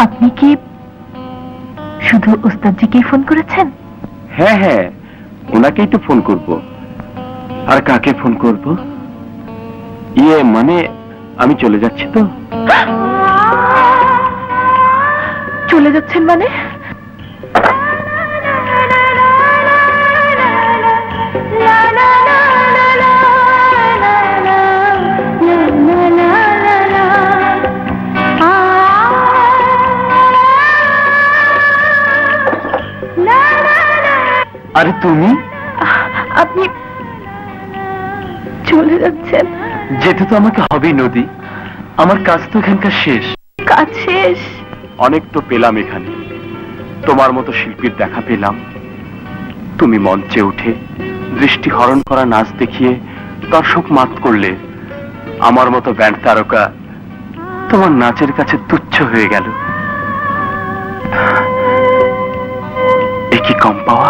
আপনি কি শুধু ওস্তাদজিকেই ফোন করেছেন? হ্যাঁ হ্যাঁ, ওনাকেই তো ফোন করব। আর কাকে ফোন করব? ইয়ে মানে আমি চলে যাচ্ছি তো। চলে যাচ্ছেন মানে? আরে তুমি আপনি চলে যাচ্ছেন? যেতে তো আমাকে হবেই নদী, আমার কাজ তো এখানকার শেষ। কাজ শেষ? অনেক তো পেলাম এখানে, তোমার মতো শিল্পীর দেখা পেলাম। তুমি মঞ্চে উঠে দৃষ্টি হরণ করা নাচ দেখিয়ে দর্শক মাত করলে। আমার মতো ব্যান্ড তারকা তোমার নাচের কাছে তুচ্ছ হয়ে গেল। এ কি কম পাওয়া?